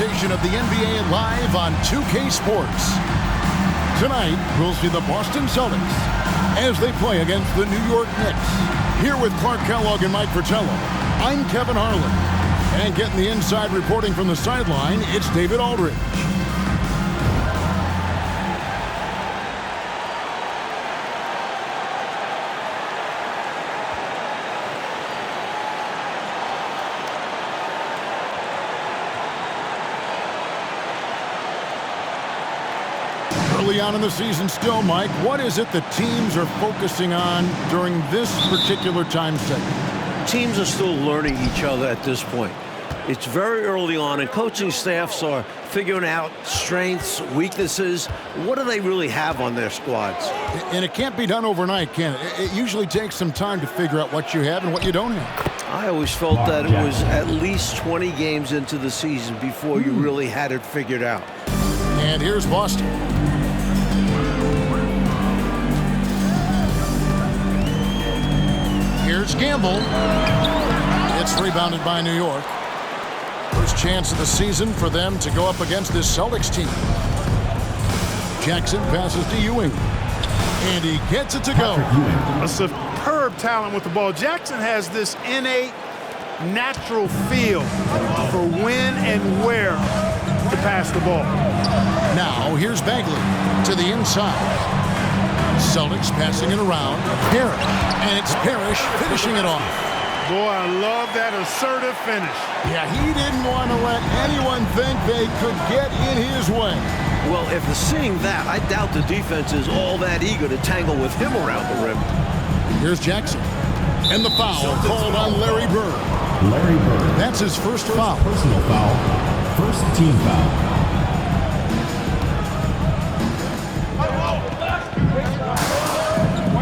presentation of the NBA live on 2K Sports. Tonight, we'll see the Boston Celtics as they play against the New York Knicks. Here with Clark Kellogg and Mike Fratello, I'm Kevin Harlan. And getting the inside reporting from the sideline, it's David Aldridge. Early on in the season still, Mike, what is it that teams are focusing on during this particular time segment? Teams are still learning each other at this point. It's very early on, and coaching staffs are figuring out strengths, weaknesses. What do they really have on their squads? And it can't be done overnight, can it? It usually takes some time to figure out what you have and what you don't have. I always felt that it was at least 20 games into the season before you really had it figured out. And here's Boston. Here's Gamble. It's rebounded by New York. First chance of the season for them to go up against this Celtics team. Jackson passes to Ewing. And he gets it to go. A superb talent with the ball. Jackson has this innate, natural feel for when and where to pass the ball. Now, here's Bagley to the inside. Celtics passing it around. Parrish. And it's Parrish finishing it off. Boy, I love that assertive finish. Yeah, he didn't want to let anyone think they could get in his way. Well, if they're seeing that, I doubt the defense is all that eager to tangle with him around the rim. Here's Jackson. And the foul called on Larry Bird. Larry Bird. That's his first foul. Personal foul. First team foul.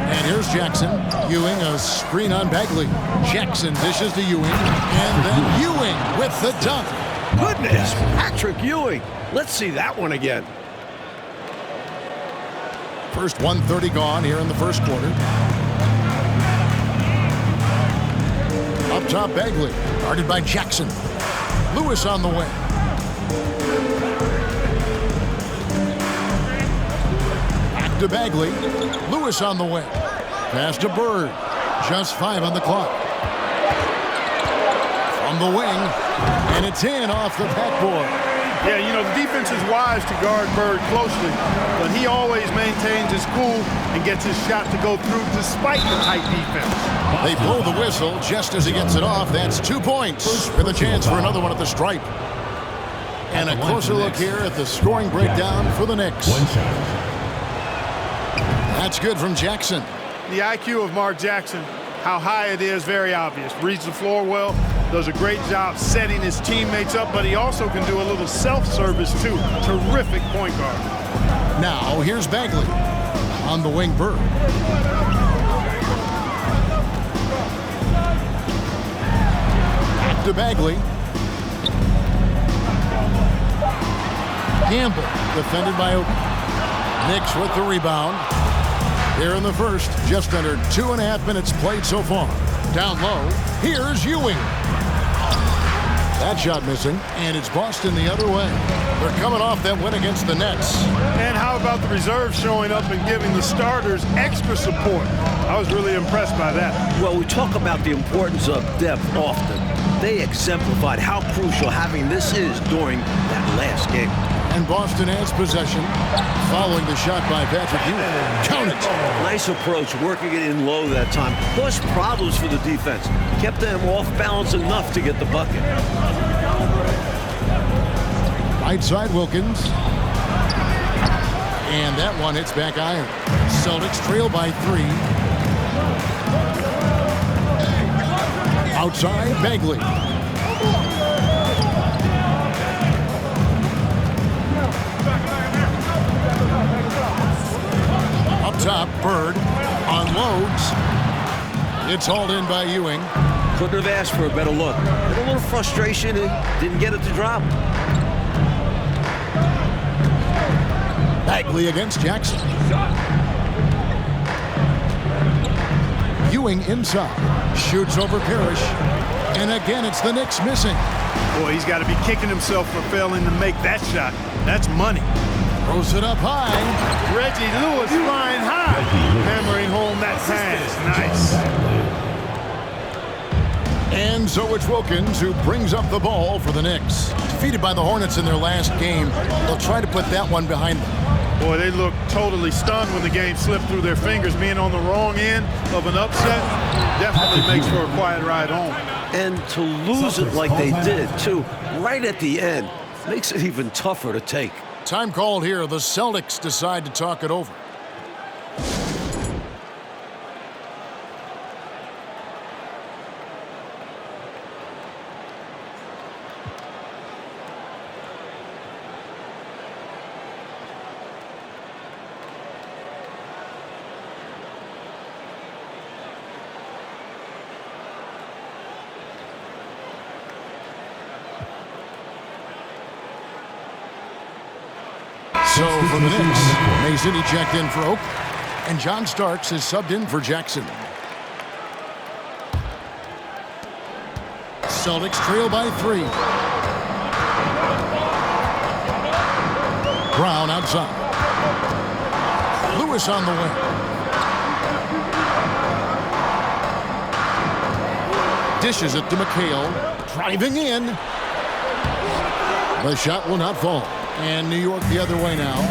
And here's Jackson. Ewing, a screen on Bagley. Jackson dishes to Ewing. And then Ewing with the dunk. Goodness, Patrick Ewing. Let's see that one again. First 1:30 gone here in the first quarter. Up top, Bagley. Guarded by Jackson. Lewis on the wing. Back to Bagley. Lewis on the wing. Pass to Bird. Just 5 on the clock. From the wing. And it's in off the backboard. Yeah, you know, the defense is wise to guard Bird closely, but he always maintains his cool and gets his shot to go through despite the tight defense. They blow the whistle just as he gets it off. That's 2 points with a chance for another one at the stripe. And a closer look here at the scoring breakdown for the Knicks. That's good from Jackson. The IQ of Mark Jackson, how high it is, very obvious. Reads the floor well, does a great job setting his teammates up, but he also can do a little self-service too. Terrific point guard. Now here's Bagley on the wing. Bird. Back to Bagley. Gamble defended by Ewing. Knicks with the rebound. Here in the first, just under 2.5 minutes played so far. Down low, here's Ewing. That shot missing, and it's Boston the other way. They're coming off that win against the Nets. And how about the reserves showing up and giving the starters extra support? I was really impressed by that. Well, we talk about the importance of depth often. They exemplified how crucial having this is during that last game. And Boston has possession following the shot by Patrick Ewing. Count it. Nice approach, working it in low that time. Plus problems for the defense. Kept them off balance enough to get the bucket. Right side, Wilkins. And that one hits back iron. Celtics trail by 3. Outside, Bagley. Up top, Bird unloads. It's hauled in by Ewing. Couldn't have asked for a better look. A little frustration and didn't get it to drop. Bagley against Jackson. Ewing inside. Shoots over Parrish. And again, it's the Knicks missing. Boy, he's got to be kicking himself for failing to make that shot. That's money. Throws it up high. Reggie Lewis flying high, hammering home that pass. Nice. And so it's Wilkins who brings up the ball for the Knicks. Defeated by the Hornets in their last game, they'll try to put that one behind them. Boy, they look totally stunned when the game slipped through their fingers. Being on the wrong end of an upset definitely makes for a quiet ride home. And to lose it like they did, too, right at the end, makes it even tougher to take. Time called here. The Celtics decide to talk it over. So for the Knicks, Mason, he checked in for Oak, and John Starks is subbed in for Jackson. Celtics trail by 3. Brown outside. Lewis on the wing. Dishes it to McHale, driving in. The shot will not fall. And New York the other way now.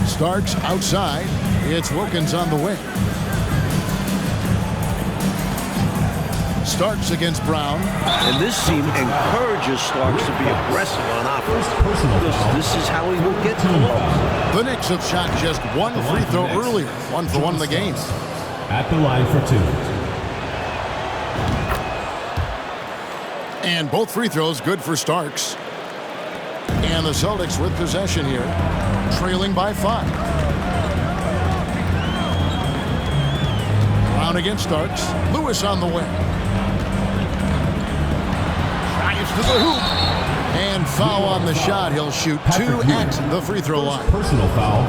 Starks outside. It's Wilkins on the wing. Starks against Brown. And this team encourages Starks to be aggressive on offense. This is how he will get to the ball. The Knicks have shot just one free throw earlier. 1 for 1 in the game. At the line for 2. And both free throws good for Starks. And the Celtics with possession here, trailing by 5. Brown against Starks. Lewis on the wing. Drives to the hoop. And foul on the shot. He'll shoot 2 at the free throw line. Personal foul.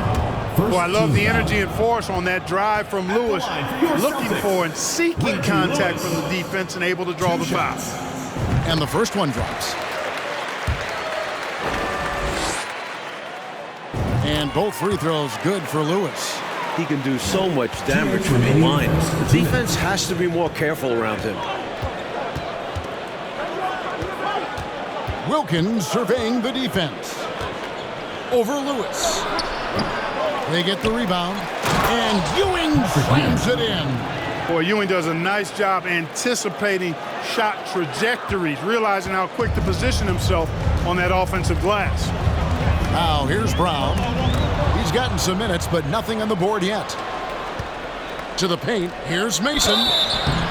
Boy, I love the energy and force on that drive from Lewis. Looking for and seeking contact from the defense and able to draw the foul. And the first one drops. And both free throws good for Lewis. He can do so much damage from the line. The defense has to be more careful around him. Wilkins surveying the defense. Over Lewis. They get the rebound. And Ewing slams it in. Boy, Ewing does a nice job anticipating shot trajectories, realizing how quick to position himself on that offensive glass. Now here's Brown. He's gotten some minutes, but nothing on the board yet. To the paint, here's Mason.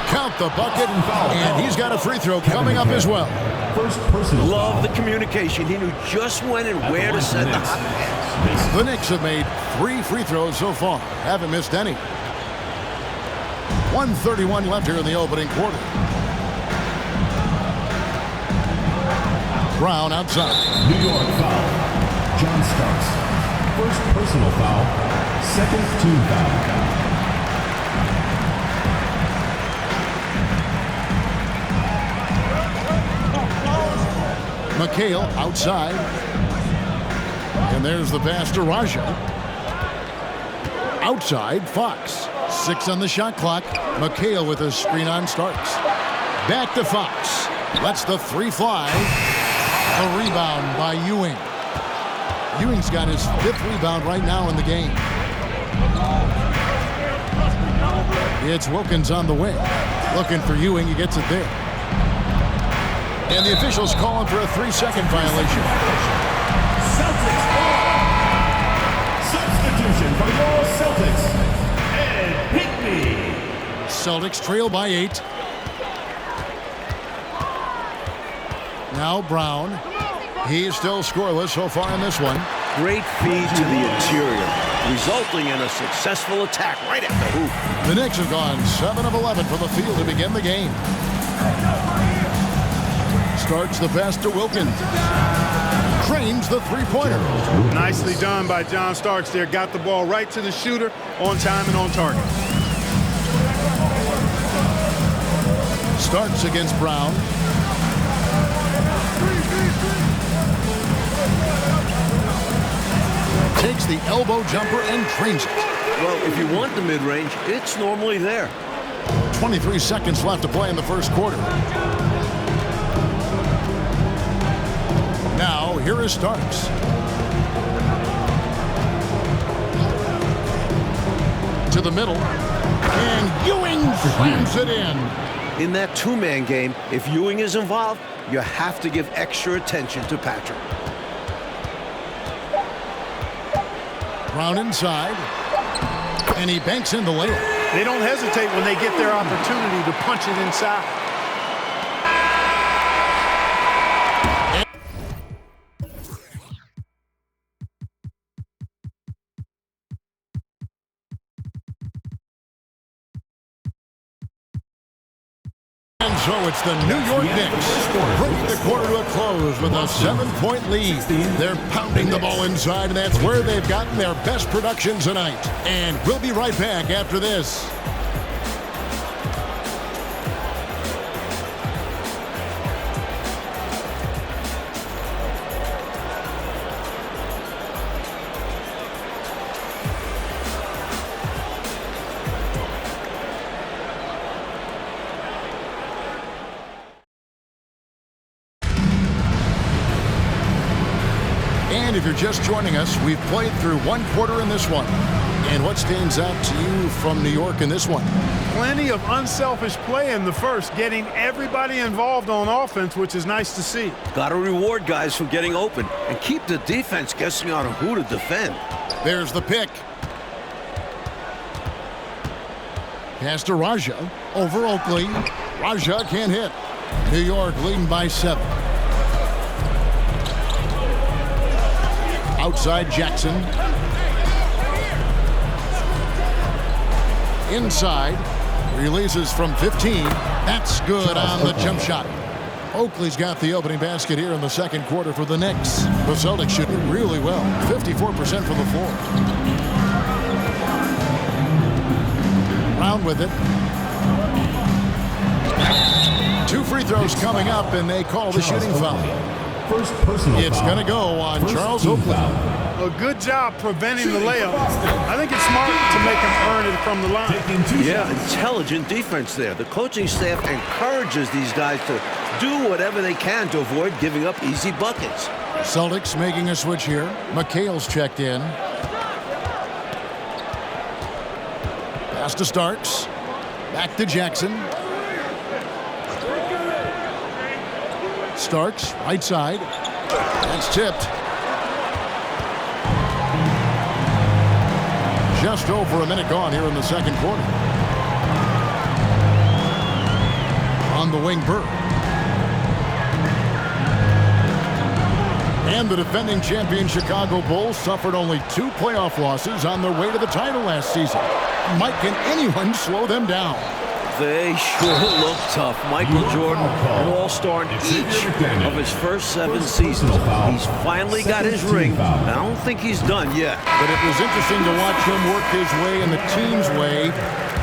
Count the bucket, and he's got a free throw coming up as well. First personal Love foul. the communication. He knew just when and where to send the hot pass. The Knicks have made 3 free throws so far. Haven't missed any. 1:31 left here in the opening quarter. Brown outside. New York foul. John Starks. First personal foul. Second team foul. McHale outside. And there's the pass to Raja. Outside, Fox. 6 on the shot clock. McHale with a screen on Starks. Back to Fox. Lets the 3 fly. A rebound by Ewing. Ewing's got his 5th rebound right now in the game. It's Wilkins on the wing. Looking for Ewing. He gets it there. And the officials calling for a 3-second violation. Celtics ball. Substitution for your Celtics. Ed Pinckney. Celtics trail by 8. Now Brown. He is still scoreless so far in this one. Great feed to the interior, resulting in a successful attack right at the hoop. The Knicks have gone 7 of 11 from the field to begin the game. Starts the pass to Wilkins. Cranes the 3-pointer. Nicely done by John Starks there. Got the ball right to the shooter on time and on target. Starks against Brown. Takes the elbow jumper and drains it. Well, if you want the mid-range, it's normally there. 23 seconds left to play in the first quarter. Now, here is Starks. To the middle. And Ewing slams it in. In that two-man game, if Ewing is involved, you have to give extra attention to Patrick. Brown inside. And he banks in the layup. They don't hesitate when they get their opportunity to punch it inside. And so it's the New York Knicks bringing the quarter to a close with a 7-point lead. They're pounding the ball inside, and that's where they've gotten their best production tonight. And we'll be right back after this. And if you're just joining us, we've played through one quarter in this one. And what stands out to you from New York in this one? Plenty of unselfish play in the first, getting everybody involved on offense, which is nice to see. Got to reward guys for getting open and keep the defense guessing on who to defend. There's the pick. Pass to Raja over Oakley. Raja can't hit. New York leading by 7. Outside Jackson. Inside. Releases from 15. That's good on the jump shot. Oakley's got the opening basket here in the second quarter for the Knicks. The Celtics shooting really well. 54% from the floor. Brown with it. 2 free throws coming up, and they call the shooting foul. First personal It's foul. going to go on First Charles team Oakley. foul. A good job preventing the layup. I think it's smart to make him earn it from the line. Taking 2 Yeah, shots. intelligent defense there. The coaching staff encourages these guys to do whatever they can to avoid giving up easy buckets. Celtics making a switch here. McHale's checked in. Pass to Starks. Back to Jackson. Starks, right side. That's tipped. Just over a minute gone here in the second quarter. On the wing, Burke. And the defending champion Chicago Bulls suffered only 2 playoff losses on their way to the title last season. Mike, can anyone slow them down? They sure look tough. Michael Jordan, an all-star in each of his first 7 seasons. He's finally got his ring. I don't think he's done yet. But it was interesting to watch him work his way in the team's way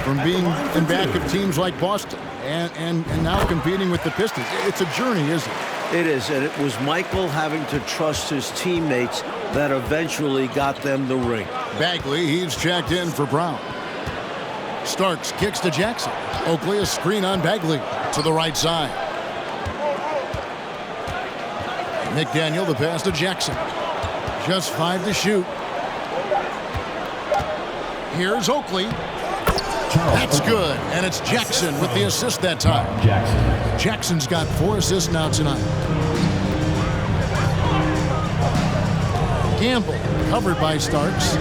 from being in back of teams like Boston and now competing with the Pistons. It's a journey, isn't it? It is, and it was Michael having to trust his teammates that eventually got them the ring. Bagley, he's checked in for Brown. Starks kicks to Jackson. Oakley, a screen on Bagley to the right side. McDaniel, the pass to Jackson. Just 5 to shoot. Here's Oakley. That's good, and it's Jackson with the assist that time. Jackson's got 4 assists now tonight. Gamble, covered by Starks.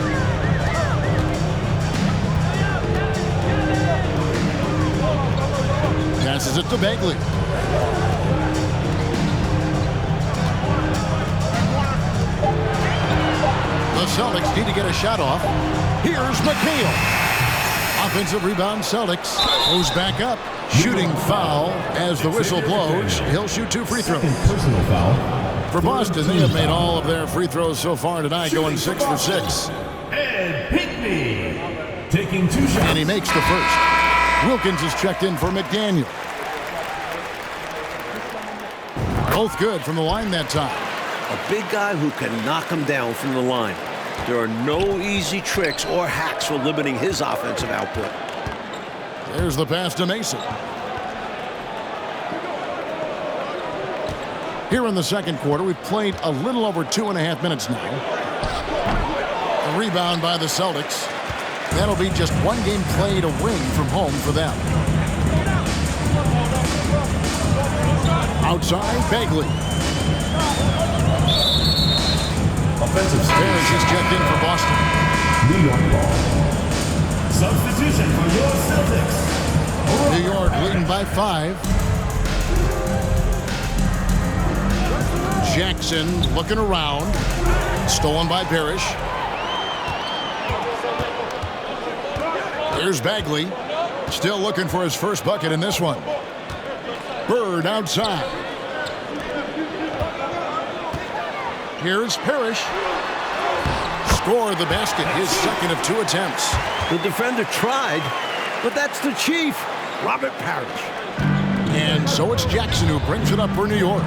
Passes it to Bagley. The Celtics need to get a shot off. Here's McHale. Offensive rebound, Celtics. Goes back up. Shooting foul as the whistle blows. He'll shoot 2 free throws. Personal foul. For Boston, they have made all of their free throws so far tonight, going 6 for 6. Ed Pinckney taking 2 shots. And he makes the first. Wilkins is checked in for McDaniel. Both good from the line that time. A big guy who can knock him down from the line. There are no easy tricks or hacks for limiting his offensive output. There's the pass to Mason. Here in the second quarter, we've played a little over 2.5 minutes now. A rebound by the Celtics. That'll be just one game played away from home for them. Outside, Bagley. Offensive Parrish is checked in for Boston. New York ball. Substitution for your Celtics. New York leading by 5. Jackson looking around. Stolen by Parrish. Here's Bagley. Still looking for his first bucket in this one. Bird outside. Here's Parrish. Score the basket, his second of 2 attempts. The defender tried, but that's the chief, Robert Parrish. And so it's Jackson who brings it up for New York.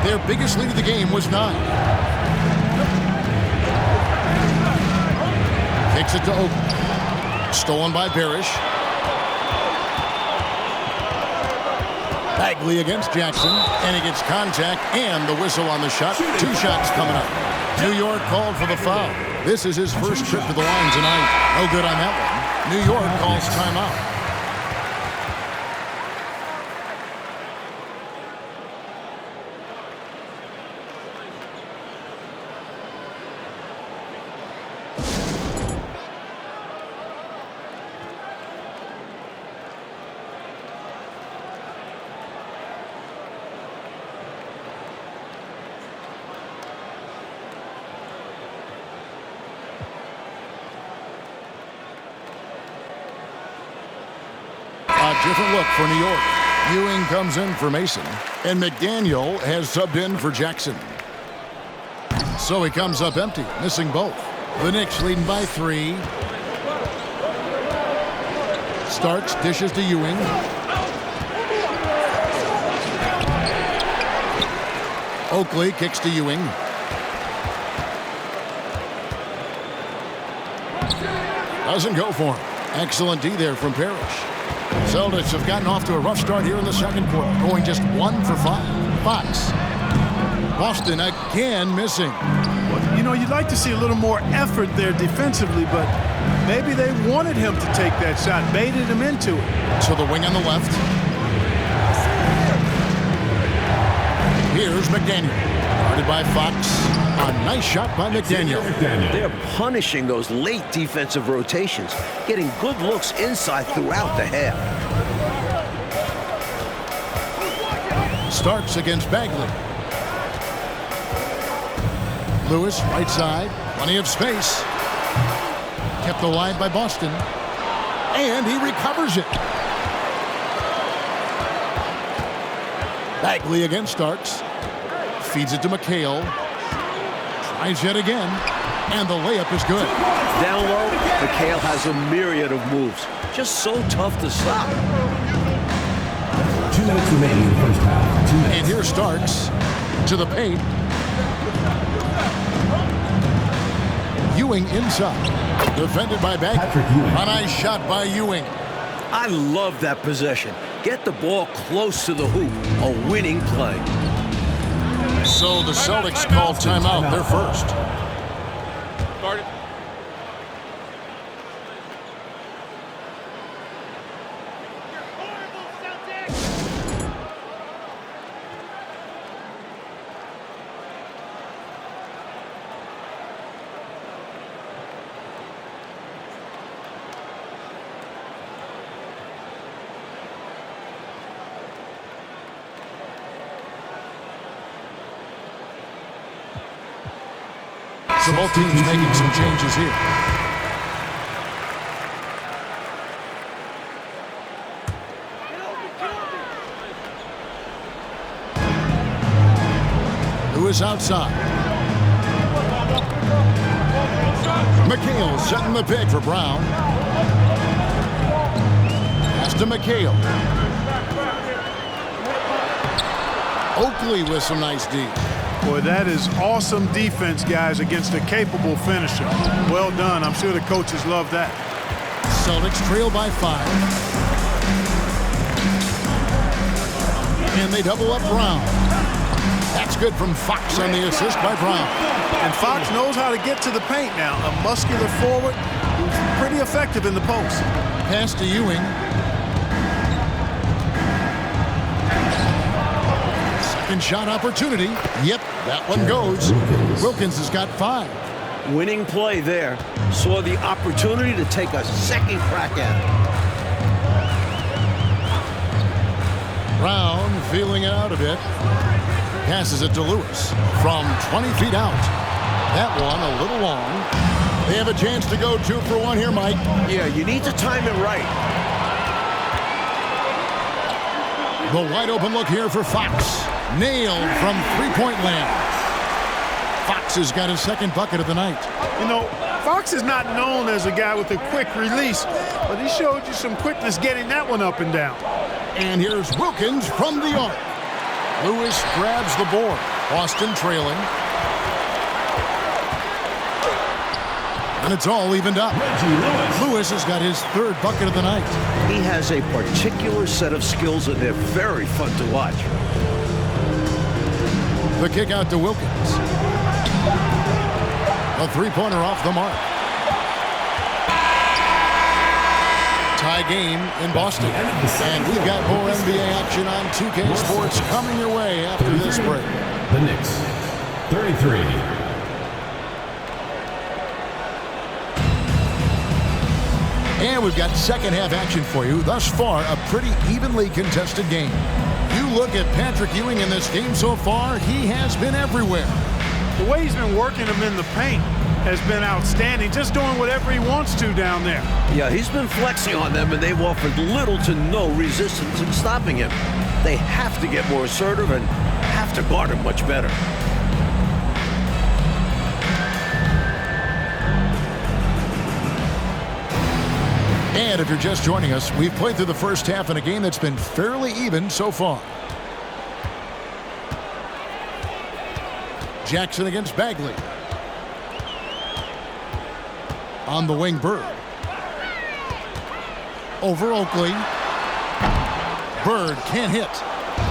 Their biggest lead of the game was 9. Kicks it to Oak. Stolen by Parrish. Bagley against Jackson, and he gets contact and the whistle on the shot. 2 shots coming up. New York called for the foul. This is his first trip to the line tonight. No good on that one. New York calls timeout. Different look for New York. Ewing comes in for Mason, and McDaniel has subbed in for Jackson. So he comes up empty, missing both. The Knicks leading by 3. Starks, dishes to Ewing. Oakley kicks to Ewing. Doesn't go for him. Excellent D there from Parrish. Celtics have gotten off to a rough start here in the second quarter, going just 1 for 5. Fox. Boston again missing. Well, you know, you'd like to see a little more effort there defensively, but maybe they wanted him to take that shot, baited him into it. To the wing on the left. Here's McDaniel. Guarded by Fox. A nice shot by McDaniel. They're punishing those late defensive rotations, getting good looks inside throughout the half. Starks against Bagley. Lewis, right side. Plenty of space. Kept alive by Boston. And he recovers it. Bagley against Starks. Feeds it to McHale. Tries yet again. And the layup is good. Down low, McHale has a myriad of moves. Just so tough to stop. 2 minutes remaining in the first half. 2 minutes. And here's Starks to the paint. Ewing inside. Defended by Bagley. A nice shot by Ewing. I love that possession. Get the ball close to the hoop. A winning play. So the Celtics call timeout, their first. So both teams making some changes here. Lewis outside. McHale setting the pick for Brown. Pass to McHale. Oakley with some nice D. Boy, that is awesome defense, guys, against a capable finisher. Well done. I'm sure the coaches love that. Celtics trail by 5. And they double up Brown. That's good from Fox on the assist by Brown. And Fox knows how to get to the paint now. A muscular forward who's pretty effective in the post. Pass to Ewing. Second shot opportunity. Yep, that one goes. Wilkins has got 5. Winning play there. Saw the opportunity to take a second crack at it. Brown feeling it out a bit. Passes it to Lewis from 20 feet out. That one a little long. They have a chance to go 2 for 1 here, Mike. Yeah, you need to time it right. The wide open look here for Fox. Nailed from three-point land. Fox has got his second bucket of the night. You know, Fox is not known as a guy with a quick release, but he showed you some quickness getting that one up and down. And here's Wilkins from the arc. Lewis grabs the board. Boston trailing. And it's all evened up. Lewis has got his third bucket of the night. He has a particular set of skills, and they're very fun to watch. The kick out to Wilkins. A three-pointer off the mark. Tie game in Boston. And we've got more NBA action on 2K Sports coming your way after this break. The Knicks, 33. And we've got second half action for you. Thus far, a pretty evenly contested game. You look at Patrick Ewing in this game so far, he has been everywhere. The way he's been working them in the paint has been outstanding, just doing whatever he wants to down there. Yeah, he's been flexing on them, and they've offered little to no resistance in stopping him. They have to get more assertive and have to guard him much better. And if you're just joining us, we've played through the first half in a game that's been fairly even so far. Jackson against Bagley. On the wing, Bird. Over Oakley. Bird can't hit.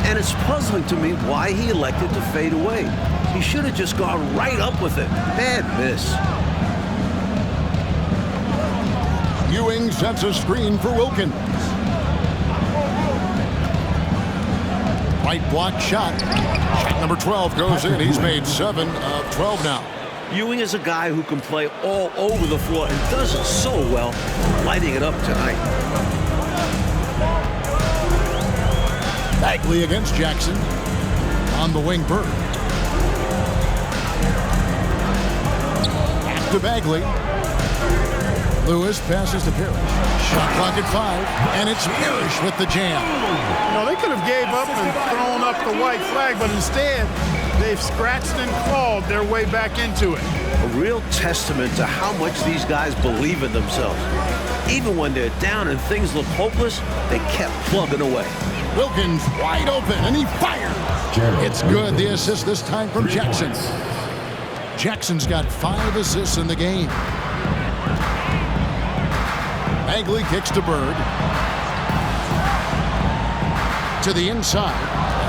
And it's puzzling to me why he elected to fade away. He should have just gone right up with it. Bad miss. Ewing sets a screen for Wilkins. Right block shot. Shot number 12 goes in. He's made 7 of 12 now. Ewing is a guy who can play all over the floor and does it so well, lighting it up tonight. Bagley against Jackson. On the wing, Bird. Back to Bagley. Lewis passes to Parrish. Shot clock at 5, and it's Parrish with the jam. You know, they could have gave up and thrown up the white flag, but instead, they've scratched and clawed their way back into it. A real testament to how much these guys believe in themselves. Even when they're down and things look hopeless, they kept plugging away. Wilkins wide open, and he fires. It's good. The assist this time from Jackson. Jackson's got 5 assists in the game. Bagley kicks to Bird. To the inside,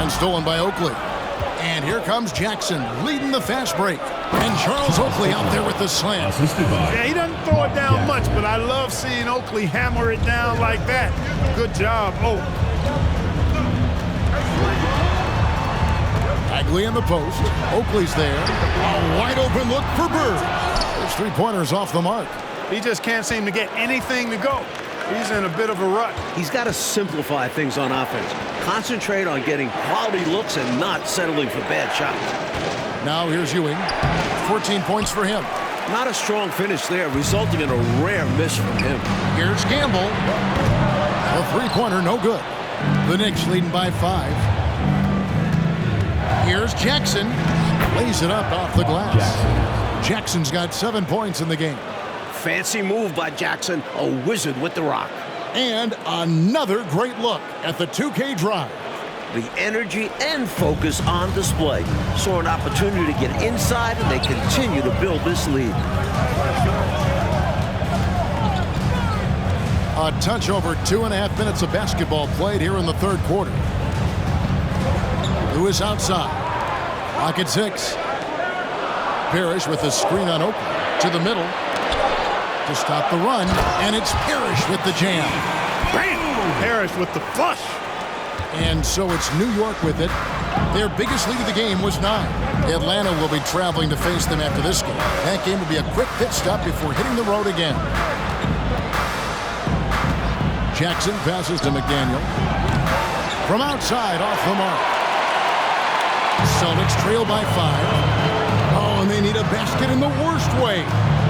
and stolen by Oakley. And here comes Jackson, leading the fast break. And Charles Oakley out there with the slam. Yeah, he doesn't throw it down much, but I love seeing Oakley hammer it down like that. Good job, Oak. Bagley in the post. Oakley's there. A wide open look for Bird. Those three-pointers off the mark. He just can't seem to get anything to go. He's in a bit of a rut. He's got to simplify things on offense. Concentrate on getting quality looks and not settling for bad shots. Now here's Ewing. 14 points for him. Not a strong finish there, resulting in a rare miss from him. Here's Campbell. A three-pointer, no good. The Knicks leading by 5. Here's Jackson. Lays it up off the glass. Jackson's got 7 points in the game. Fancy move by Jackson, a wizard with the rock. And another great look at the 2K drive. The energy and focus on display. Saw an opportunity to get inside, and they continue to build this lead. A touch over 2.5 minutes of basketball played here in the third quarter. Lewis outside. Clock at 6. Parrish with the screen on Oakland. To the middle. To stop the run. And it's Parrish with the jam. Bam! Parrish with the flush. And so it's New York with it. Their biggest lead of the game was 9. Atlanta will be traveling to face them after this game. That game will be a quick pit stop before hitting the road again. Jackson passes to McDaniel. From outside, off the mark. Celtics trail by 5. Oh, and they need a basket in the worst way.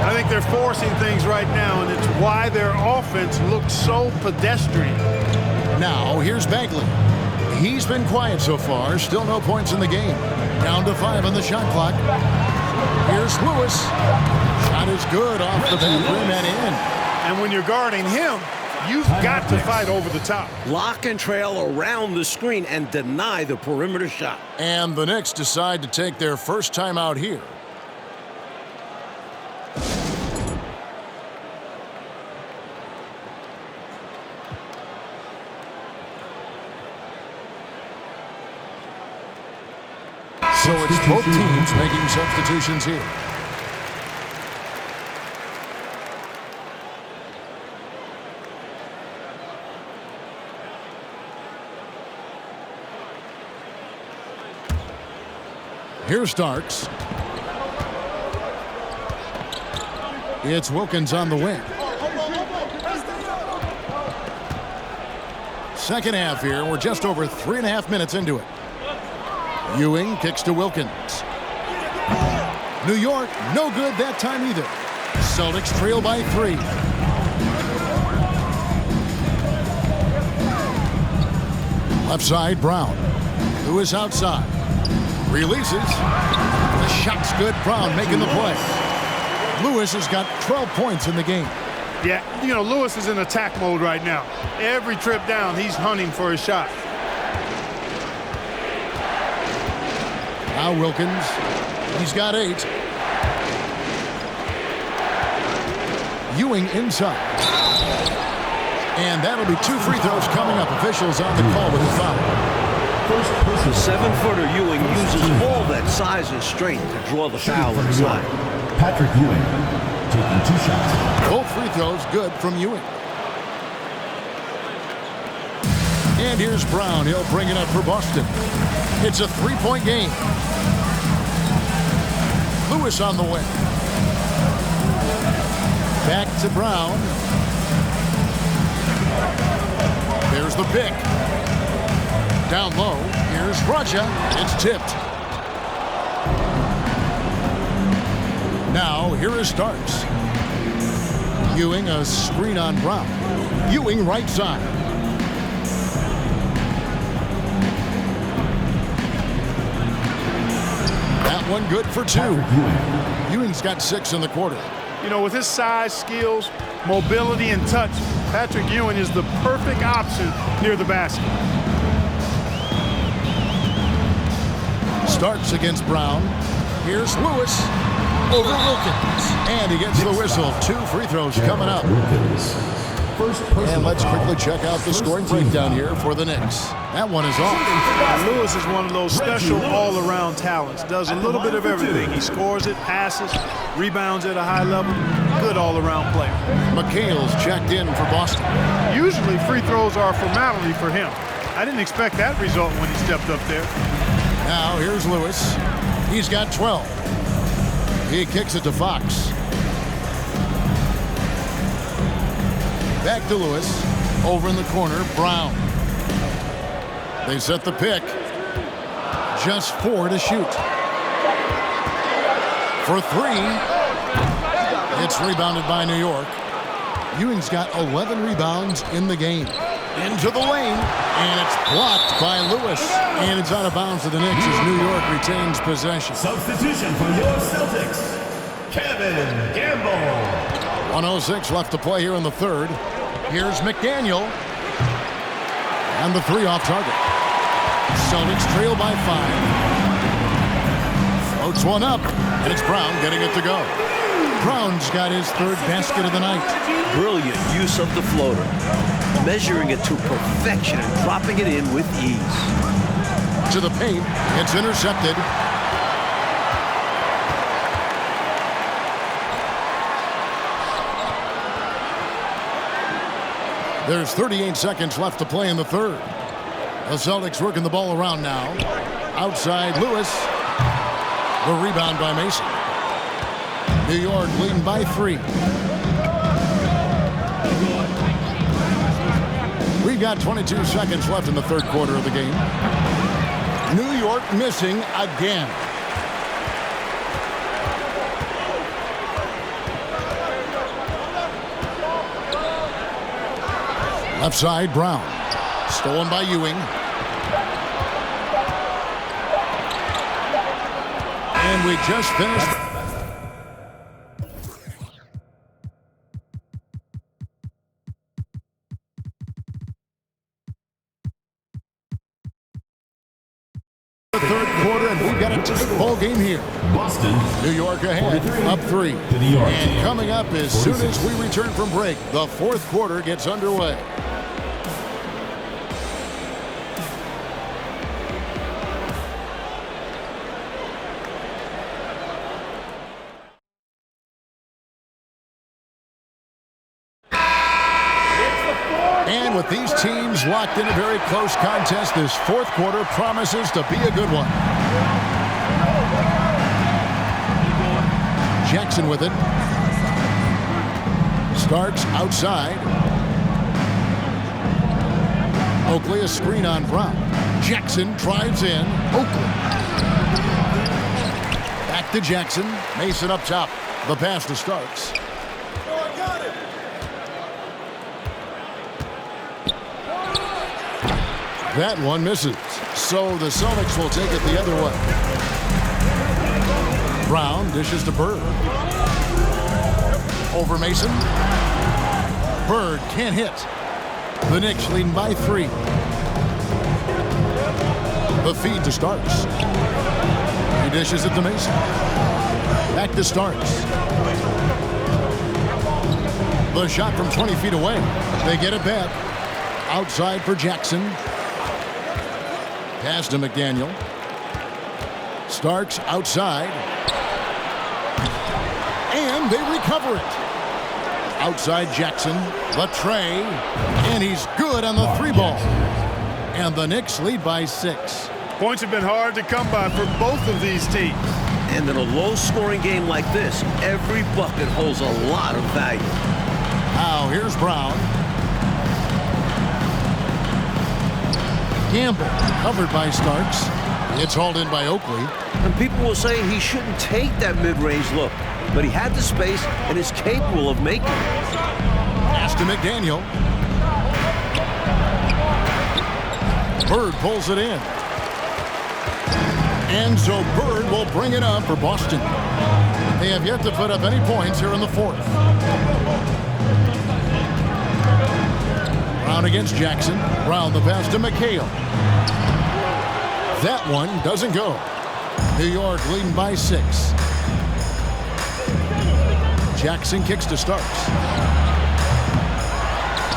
I think they're forcing things right now, and it's why their offense looks so pedestrian. Now, here's Bagley. He's been quiet so far. Still no points in the game. Down to 5 on the shot clock. Here's Lewis. Shot is good off the back rim and in. And when you're guarding him, you've got to fight over the top. Lock and trail around the screen and deny the perimeter shot. And the Knicks decide to take their first time out here. So it's both teams making substitutions here. Here's Starks. It's Wilkins on the wing. Second half here. We're just over 3.5 minutes into it. Ewing kicks to Wilkins. New York, no good that time either. Celtics trail by 3. Left side, Brown. Lewis outside. Releases. The shot's good. Brown making the play. Lewis has got 12 points in the game. Yeah, you know, Lewis is in attack mode right now. Every trip down, he's hunting for his shot. Now Wilkins. He's got 8. Ewing inside. And that'll be 2 free throws coming up. Officials on the call with a foul. The 7-footer Ewing uses all that size and strength to draw the foul inside. Patrick Ewing taking 2 shots. Both free throws good from Ewing. And here's Brown. He'll bring it up for Boston. It's a 3-point game. Lewis on the wing. Back to Brown. There's the pick. Down low, here's Raja. It's tipped. Now, here is Starks. Ewing, a screen on Brown. Ewing right side. That one good for 2. Ewing's got 6 in the quarter. You know, with his size, skills, mobility, and touch, Patrick Ewing is the perfect option near the basket. Starks against Brown. Here's Lewis over Wilkins. And he gets the whistle. 2 free throws coming up. And let's quickly check out the scoring breakdown here for the Knicks. That one is off. And Lewis is one of those special all-around talents. Does a little bit of everything. He scores it, passes, rebounds at a high level. Good all-around player. McHale's checked in for Boston. Usually free throws are a formality for him. I didn't expect that result when he stepped up there. Now here's Lewis. He's got 12. He kicks it to Fox. Back to Lewis. Over in the corner, Brown. They set the pick. Just 4 to shoot. For 3. It's rebounded by New York. Ewing's got 11 rebounds in the game. Into the lane, and it's blocked by Lewis. And it's out of bounds to the Knicks as New York retains possession. Substitution for your Celtics, Kevin Gamble. 1:06 left to play here in the third. Here's McDaniel. And the 3 off target. Celtics trail by 5. Floats one up, and it's Brown getting it to go. Brown's got his third basket of the night. Brilliant use of the floater. Measuring it to perfection and dropping it in with ease. To the paint. It's intercepted. There's 38 seconds left to play in the third. The Celtics working the ball around now. Outside Lewis. The rebound by Mason. New York leading by 3. We've got 22 seconds left in the third quarter of the game. New York missing again. Left side, Brown. Stolen by Ewing. And we just finished. The third quarter, and we've got a tight ball game here. Boston. New York ahead, up 3. The New York And team. coming up as soon as we return from break, the fourth quarter gets underway. And with these teams locked in a very close contest, this fourth quarter promises to be a good one. Jackson with it. Starks outside. Oakley, a screen on Brown. Jackson drives in. Oakley. Back to Jackson. Mason up top. The pass to Starks. That one misses. So the Celtics will take it the other way. Brown dishes to Bird. Over Mason. Bird can't hit. The Knicks leading by 3. The feed to Starks. He dishes it to Mason. Back to Starks. The shot from 20 feet away. They get it back. Outside for Jackson. Pass to McDaniel. Starks outside. And they recover it. Outside Jackson. The tray. And he's good on the 3-ball. And the Knicks lead by 6. Points have been hard to come by for both of these teams. And in a low-scoring game like this, every bucket holds a lot of value. Now here's Brown. Gamble covered by Starks. It's hauled in by Oakley. And people will say he shouldn't take that mid-range look, but he had the space and is capable of making it. Pass to McDaniel. Bird pulls it in. And so Bird will bring it up for Boston. They have yet to put up any points here in the fourth. Brown against Jackson. Brown the pass to McHale. That one doesn't go. New York leading by 6. Jackson kicks to Starks.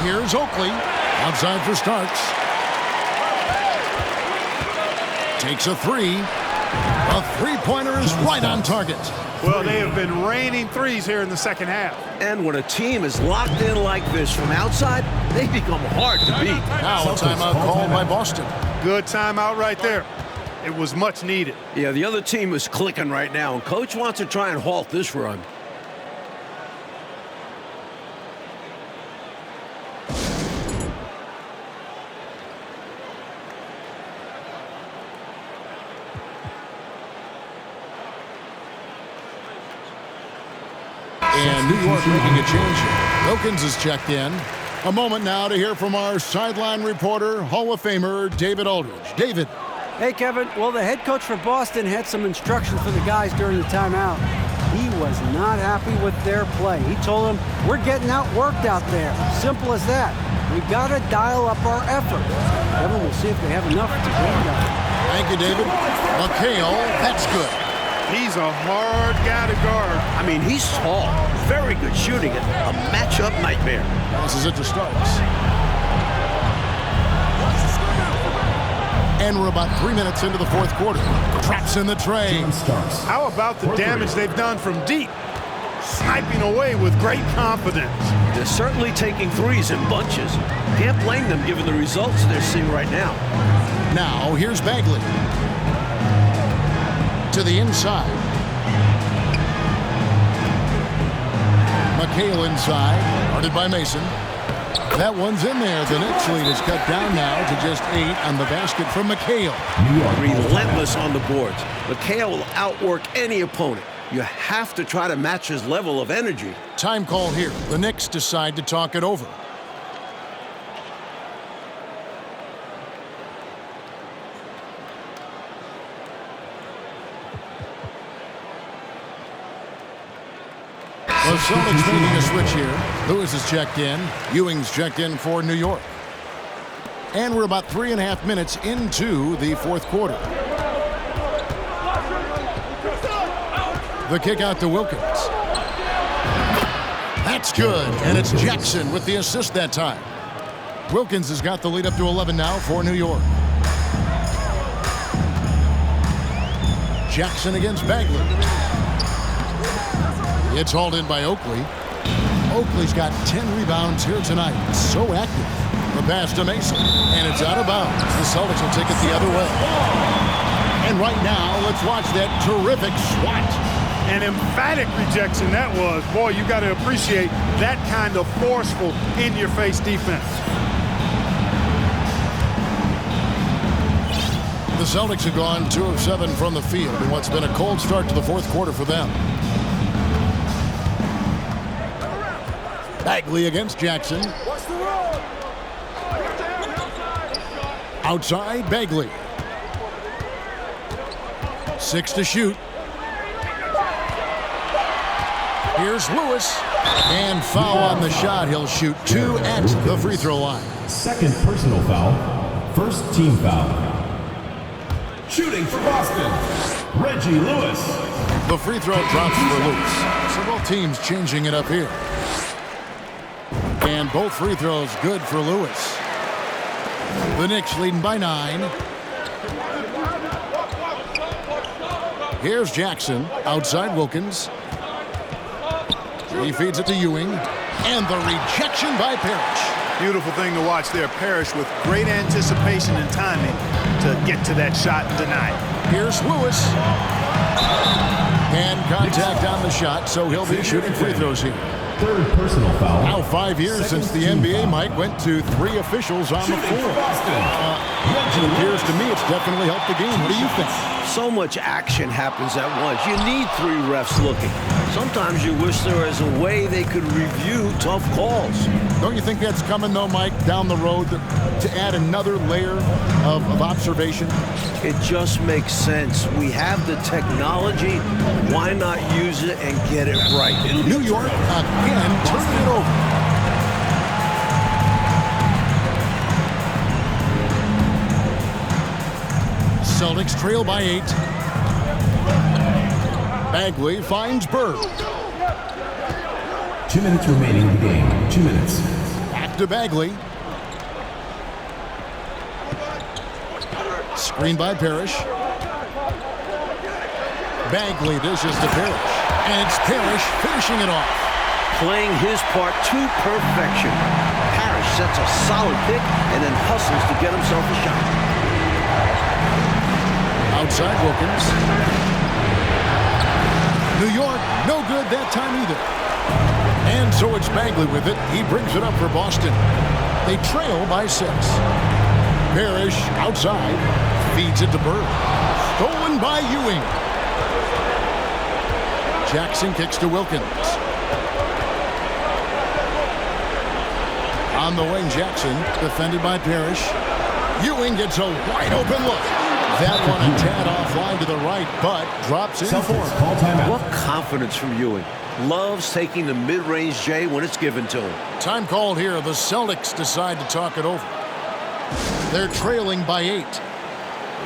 Here's Oakley. Outside for Starks. Takes a 3. A three-pointer is right on target. Well, they have been raining threes here in the second half. And when a team is locked in like this from outside, they become hard to beat. Now a timeout called by Boston. Good timeout right there. It was much needed. Yeah, the other team is clicking right now, and Coach wants to try and halt this run. And New York making a change here. Wilkins is checked in. A moment now to hear from our sideline reporter, Hall of Famer David Aldridge. David. Hey, Kevin. Well, the head coach for Boston had some instructions for the guys during the timeout. He was not happy with their play. He told them, we're getting outworked out there. Simple as that. We got to dial up our effort. Evan, we'll see if they have enough to bring that. Thank you, David. McHale, that's good. He's a hard guy to guard. I mean, he's tall. Very good shooting it. A matchup nightmare. Passes it to Starks. And we're about 3 minutes into the fourth quarter. Traps in the tray. How about the damage they've done from deep? Sniping away with great confidence. They're certainly taking threes in bunches. Can't blame them given the results they're seeing right now. Now, here's Bagley. To the inside. McHale inside. Guarded by Mason. That one's in there. The Knicks lead is cut down now to just 8 on the basket from McHale. Relentless on the boards. McHale will outwork any opponent. You have to try to match his level of energy. Time call here. The Knicks decide to talk it over. The Celtics making a switch here. Lewis is checked in. Ewing's checked in for New York. And we're about 3.5 minutes into the fourth quarter. The kick out to Wilkins. That's good, and it's Jackson with the assist that time. Wilkins has got the lead up to 11 now for New York. Jackson against Bagley. It's hauled in by Oakley. Oakley's got 10 rebounds here tonight. So active. The pass to Mason, and it's out of bounds. The Celtics will take it the other way. And right now, let's watch that terrific swat. An emphatic rejection that was. Boy, you got to appreciate that kind of forceful, in-your-face defense. The Celtics have gone 2 of 7 from the field in what's been a cold start to the fourth quarter for them. Bagley against Jackson. Outside, Bagley. 6 to shoot. Here's Lewis. And foul on the shot. He'll shoot 2 at the free throw line. Second personal foul. First team foul. Shooting for Boston, Reggie Lewis. The free throw drops for Lewis. So both teams changing it up here. And both free throws good for Lewis. The Knicks leading by 9. Here's Jackson. Outside Wilkins. He feeds it to Ewing. And the rejection by Parrish. Beautiful thing to watch there. Parrish with great anticipation and timing to get to that shot and deny it. Here's Lewis. And contact on the shot, so he'll be shooting free throws here. Third personal foul. Now 5 years since the NBA, Mike, went to 3 officials on the floor. It appears to me it's definitely helped the game. What do you think? So much action happens at once. You need 3 refs looking. Sometimes you wish there was a way they could review tough calls. Don't you think that's coming, though, Mike, down the road to add another layer of observation? It just makes sense. We have the technology. Why not use it and get it right? New York again turning it over. Celtics trail by 8. Bagley finds Bird. 2 minutes remaining in the game. 2 minutes. Back to Bagley. Screen by Parrish. Bagley dishes to Parrish. And it's Parrish finishing it off. Playing his part to perfection. Parrish sets a solid pick and then hustles to get himself a shot. Outside Wilkins. New York, no good that time either. And so it's Bagley with it. He brings it up for Boston. They trail by 6. Parrish outside. Feeds it to Bird. Stolen by Ewing. Jackson kicks to Wilkins. On the wing, Jackson, defended by Parrish. Ewing gets a wide open look. That one a tad offline to the right, but drops in for Celtics him. call timeout. What confidence from Ewing. Loves taking the mid-range J when it's given to him. Time called here. The Celtics decide to talk it over. They're trailing by 8.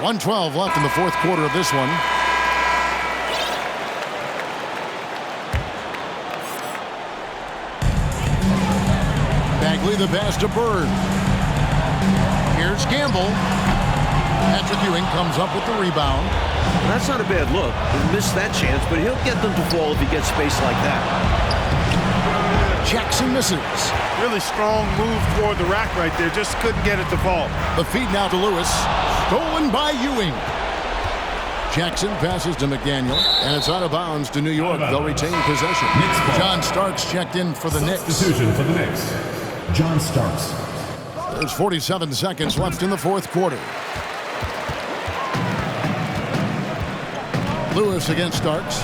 1:12 left in the fourth quarter of this one. Bagley the pass to Bird. Here's Campbell. Patrick Ewing comes up with the rebound. That's not a bad look. He missed that chance, but he'll get them to fall if he gets space like that. Jackson misses. Really strong move toward the rack right there. Just couldn't get it to fall. The feed now to Lewis. Stolen by Ewing. Jackson passes to McDaniel, and it's out of bounds to New York. They'll retain possession. Knicks ball. John Starks checked in for the Knicks. Substitution for the Knicks. John Starks. There's 47 seconds left in the fourth quarter. Lewis against Starks.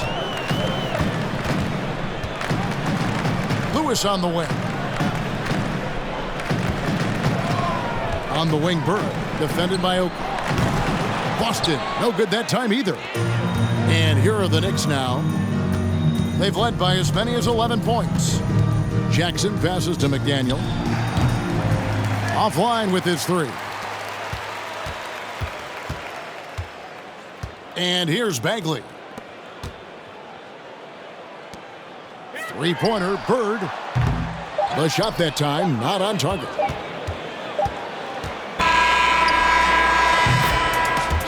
Lewis on the wing. On the wing, Bird. Defended by Oakley. Boston, no good that time either. And here are the Knicks now. They've led by as many as 11 points. Jackson passes to McDaniel. Offline with his three. And here's Bagley. Three-pointer, Bird. The shot that time, not on target.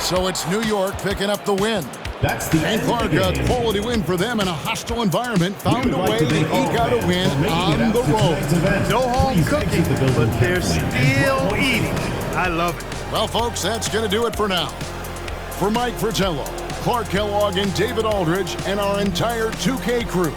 So it's New York picking up the win. That's the And end of Clark, the a game. quality win for them in a hostile environment. Found We a would like way to to thank all eke out a fans win for making on it the out to road. tonight's event. No home Please cooking, exit the building but they're carefully. still eating. I love it. Well, folks, that's going to do it for now. For Mike Fratello, Clark Kellogg, and David Aldridge, and our entire 2K crew,